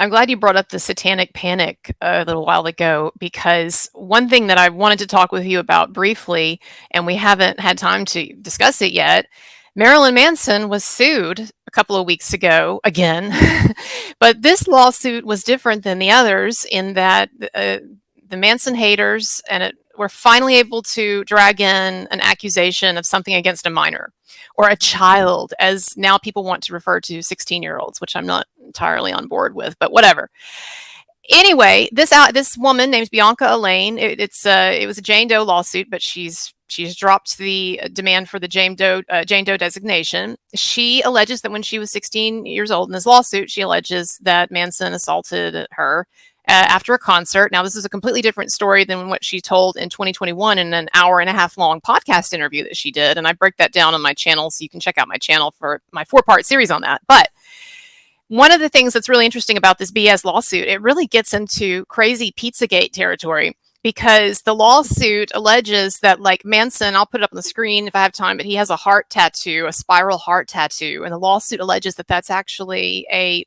I'm glad you brought up the satanic panic a little while ago, because one thing that I wanted to talk with you about briefly, and we haven't had time to discuss it yet. Marilyn Manson was sued a couple of weeks ago again, but this lawsuit was different than the others in that the Manson haters were finally able to drag in an accusation of something against a minor or a child, as now people want to refer to 16-year-olds, which I'm not entirely on board with, but whatever. Anyway, this woman named Bianca Allaine. It was a Jane Doe lawsuit, but she's dropped the demand for the Jane Doe designation. She alleges that when she was 16 years old in this lawsuit, she alleges that Manson assaulted her after a concert. Now, this is a completely different story than what she told in 2021 in an hour and a half long podcast interview that she did. And I break that down on my channel, so you can check out my channel for my 4-part series on that. But one of the things that's really interesting about this BS lawsuit, it really gets into crazy Pizzagate territory, because the lawsuit alleges that, like, Manson, I'll put it up on the screen if I have time, but he has a heart tattoo, a spiral heart tattoo. And the lawsuit alleges that that's actually a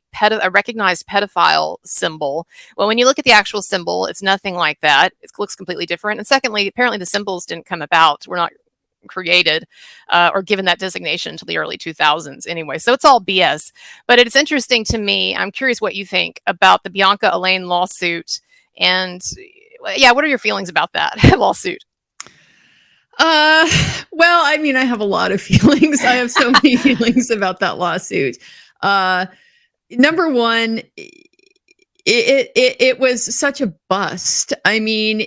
recognized pedophile symbol. Well, when you look at the actual symbol, it's nothing like that. It looks completely different. And secondly, apparently the symbols didn't come about. We're not created or given that designation until the early 2000s anyway. So it's all BS. But it's interesting to me. I'm curious what you think about the Bianca Allaine lawsuit. And yeah, what are your feelings about that lawsuit? Well, I mean, I have a lot of feelings. I have so many feelings about that lawsuit. Number one, it was such a bust. I mean,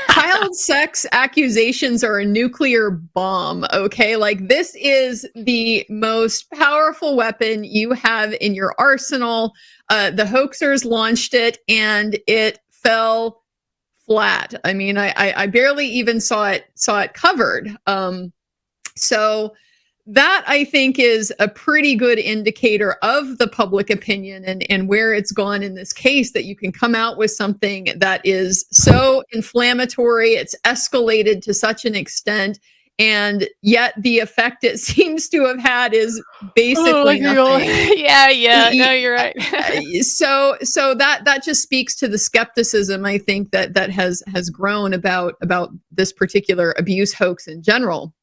child sex accusations are a nuclear bomb, okay? Like, this is the most powerful weapon you have in your arsenal. The hoaxers launched it, and it fell flat. I mean, I barely even saw it covered. So that, I think, is a pretty good indicator of the public opinion and where it's gone in this case, that you can come out with something that is so inflammatory, it's escalated to such an extent, and yet the effect it seems to have had is basically nothing. Yeah. No, you're right. So that just speaks to the skepticism, I think, that has grown about this particular abuse hoax in general.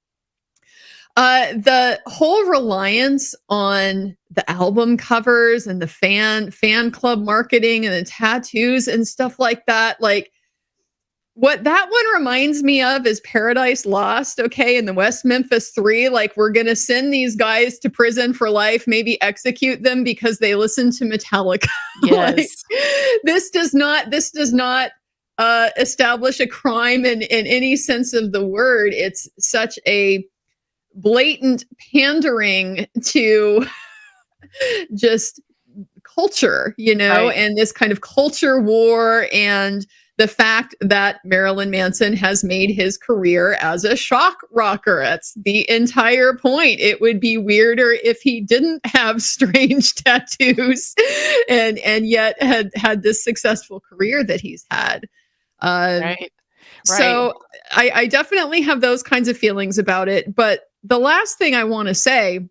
The whole reliance on the album covers and the fan club marketing and the tattoos and stuff like that, like, what that one reminds me of is Paradise Lost, okay, in the West Memphis 3. Like, we're going to send these guys to prison for life, maybe execute them because they listen to Metallica. Yes. Like, this does not establish a crime in any sense of the word. It's such a blatant pandering to just culture, Right. and this kind of culture war, and the fact that Marilyn Manson has made his career as a shock rocker. That's the entire point. It would be weirder if he didn't have strange tattoos and yet had this successful career that he's had. Right. So I definitely have those kinds of feelings about it. But the last thing I want to say,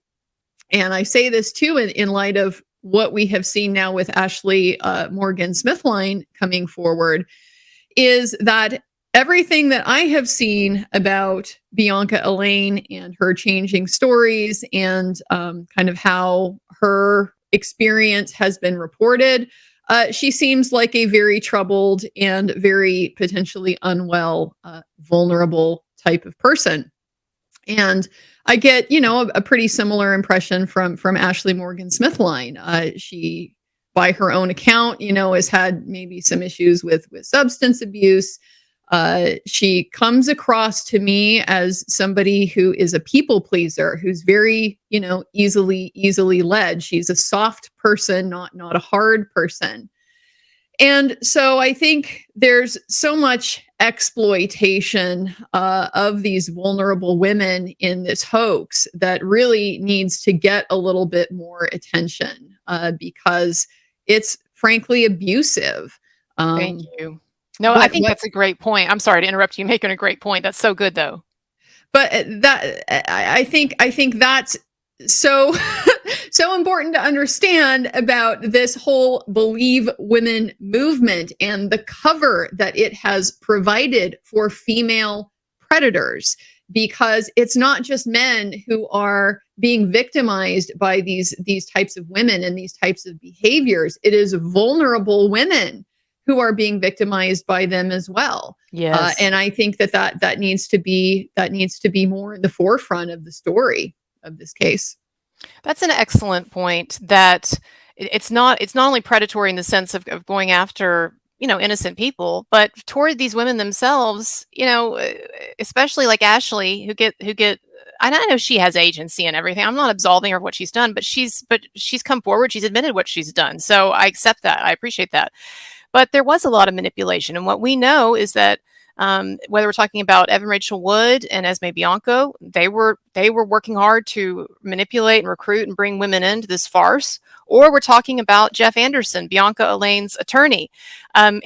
and I say this too in light of what we have seen now with Ashley Morgan Smithline coming forward, is that everything that I have seen about Bianca Allaine and her changing stories and kind of how her experience has been reported, she seems like a very troubled and very potentially unwell, vulnerable type of person. And I get, a pretty similar impression from Ashley Morgan Smithline. She, by her own account, has had maybe some issues with substance abuse. She comes across to me as somebody who is a people pleaser, who's very, easily led. She's a soft person, not a hard person. And so I think there's so much exploitation of these vulnerable women in this hoax that really needs to get a little bit more attention because it's frankly abusive. Thank you. No, I think that's a great point. I'm sorry to interrupt you. Making a great point. That's so good, though. But I think that's so So important to understand about this whole Believe Women movement and the cover that it has provided for female predators, because it's not just men who are being victimized by these types of women and these types of behaviors. It is vulnerable women who are being victimized by them as well. Yes. And I think that needs to be more in the forefront of the story of this case. That's an excellent point, that it's not only predatory in the sense of going after, innocent people, but toward these women themselves, especially like Ashley, who get and I know she has agency and everything. I'm not absolving her of what she's done, but she's come forward, she's admitted what she's done. So I accept that. I appreciate that. But there was a lot of manipulation. And what we know is that whether we're talking about Evan Rachel Wood and Esme Bianco, they were working hard to manipulate and recruit and bring women into this farce. Or we're talking about Jeff Anderson, Bianca Allaine's attorney. I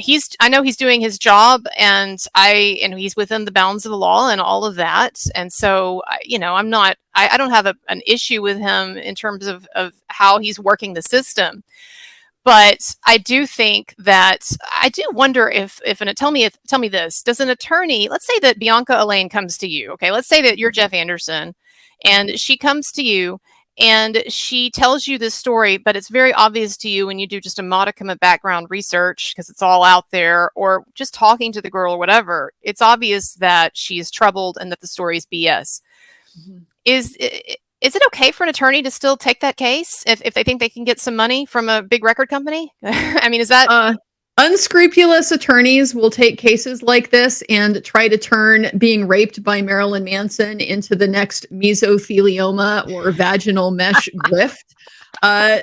know he's doing his job, and he's within the bounds of the law and all of that. And so, I don't have an issue with him in terms of how he's working the system. But I do think that I do wonder if tell me this, does an attorney, let's say that Bianca Allaine comes to you, okay, let's say that you're Jeff Anderson, and she comes to you and she tells you this story, but it's very obvious to you when you do just a modicum of background research, because it's all out there, or just talking to the girl or whatever, it's obvious that she's troubled and that the story is BS. Mm-hmm. Is it okay for an attorney to still take that case if they think they can get some money from a big record company? I mean, is that... Unscrupulous attorneys will take cases like this and try to turn being raped by Marilyn Manson into the next mesothelioma or vaginal mesh grift.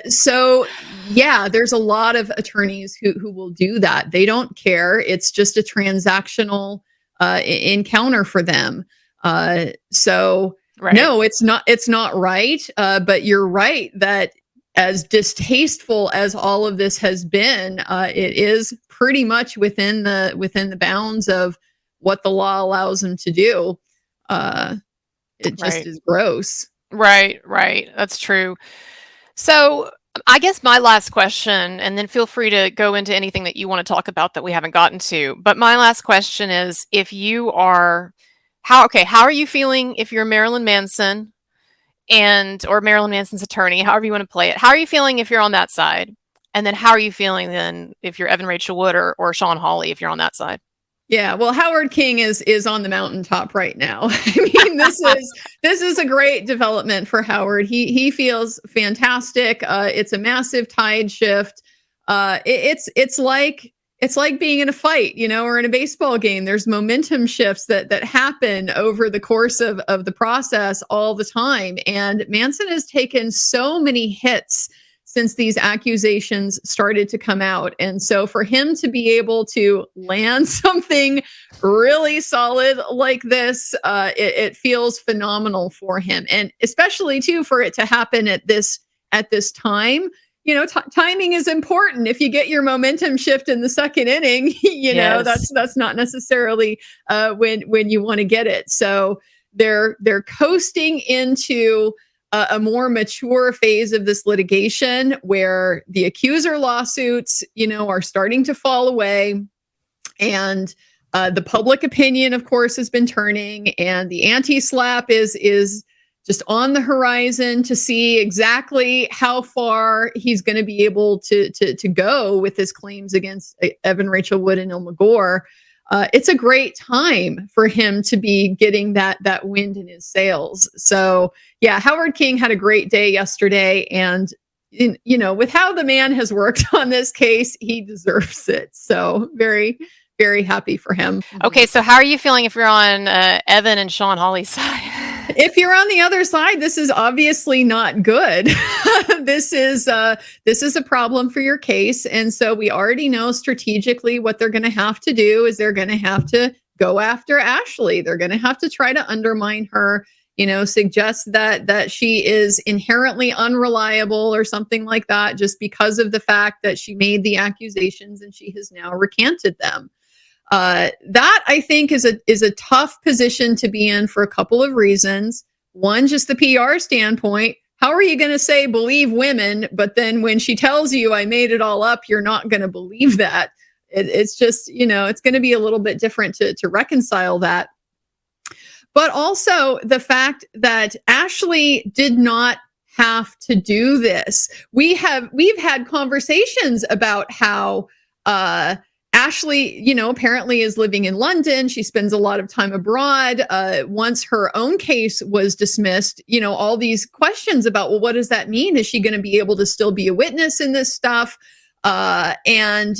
So yeah, there's a lot of attorneys who will do that. They don't care. It's just a transactional encounter for them. So right. No, it's not right. But you're right that as distasteful as all of this has been, it is pretty much within the bounds of what the law allows them to do. It just is gross. Right. That's true. So I guess my last question, and then feel free to go into anything that you want to talk about that we haven't gotten to. But my last question is, how are you feeling if you're Marilyn Manson or Marilyn Manson's attorney, however you want to play it? How are you feeling if you're on that side? And then how are you feeling then if you're Evan Rachel Wood or Sean Hawley, if you're on that side? Yeah, well, Howard King is on the mountaintop right now. I mean, this is a great development for Howard. He feels fantastic. It's a massive tide shift. It's like being in a fight, or in a baseball game. There's momentum shifts that happen over the course of the process all the time. And Manson has taken so many hits since these accusations started to come out. And so for him to be able to land something really solid like this, it feels phenomenal for him. And especially too, for it to happen at this time. Timing is important. If you get your momentum shift in the second inning, yes. that's not necessarily when you want to get it. So they're coasting into a more mature phase of this litigation where the accuser lawsuits, are starting to fall away, and the public opinion, of course, has been turning, and the anti-slap is just on the horizon to see exactly how far he's going to be able to go with his claims against Evan Rachel Wood and Ilma Gore. It's a great time for him to be getting that wind in his sails. So yeah, Howard King had a great day yesterday, and with how the man has worked on this case, he deserves it. So very, very happy for him. Okay, so how are you feeling if you're on Evan and Sean Hawley's side? If you're on the other side, this is obviously not good. This is a problem for your case. And so we already know strategically what they're going to have to do is they're going to have to go after Ashley. They're going to have to try to undermine her, suggest that she is inherently unreliable or something like that, just because of the fact that she made the accusations and she has now recanted them. That I think is a tough position to be in for a couple of reasons. One, just the PR standpoint. how are you going to say believe women, but then when she tells you I made it all up, you're not going to believe that? It's just, it's going to be a little bit different to reconcile that. But also the fact that Ashley did not have to do this. We've had conversations about how Ashley, apparently is living in London. She spends a lot of time abroad. Once her own case was dismissed, all these questions about, well, what does that mean? Is she going to be able to still be a witness in this stuff? And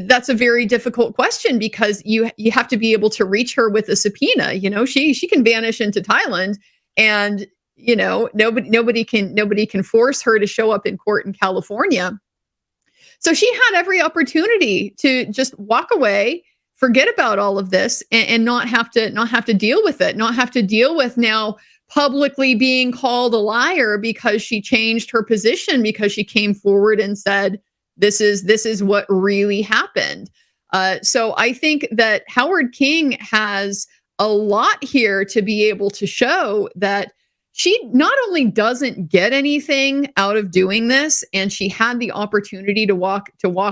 that's a very difficult question, because you have to be able to reach her with a subpoena. She can vanish into Thailand, and nobody can force her to show up in court in California. So she had every opportunity to just walk away, forget about all of this, and not have to deal with it, not have to deal with now publicly being called a liar because she changed her position, because she came forward and said, this is what really happened. So I think that Howard King has a lot here to be able to show that she not only doesn't get anything out of doing this, and she had the opportunity to walk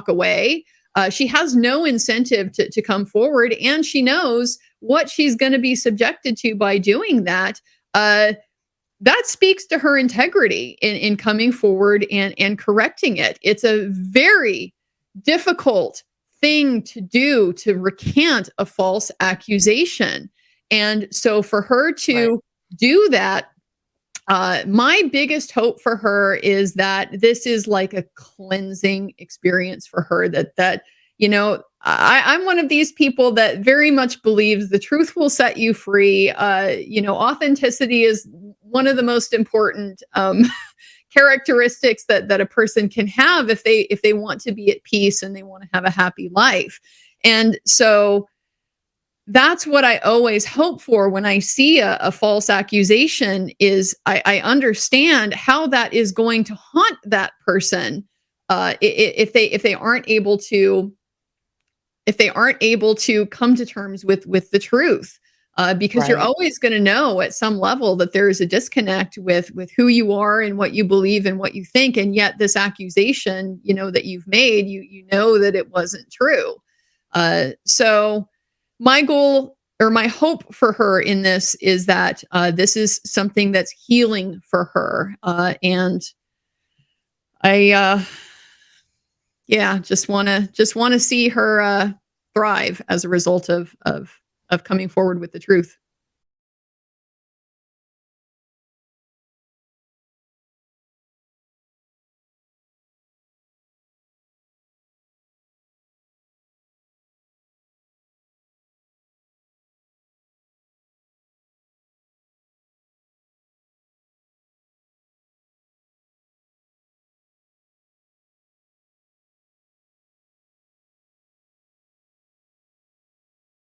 away. She has no incentive to come forward, and she knows what she's going to be subjected to by doing that. That speaks to her integrity in coming forward and correcting it. It's a very difficult thing to do, to recant a false accusation. And so for her to do that, my biggest hope for her is that this is like a cleansing experience for her, that I'm one of these people that very much believes the truth will set you free. Authenticity is one of the most important characteristics that a person can have if they want to be at peace and they want to have a happy life. And so that's what I always hope for when I see a false accusation. Is I understand how that is going to haunt that person if they aren't able to come to terms with the truth. Because you're always going to know at some level that there is a disconnect with who you are and what you believe and what you think, and yet this accusation, that you've made, you know that it wasn't true. So my goal, or my hope for her in this, is that this is something that's healing for her, and I, just want to see her thrive as a result of coming forward with the truth.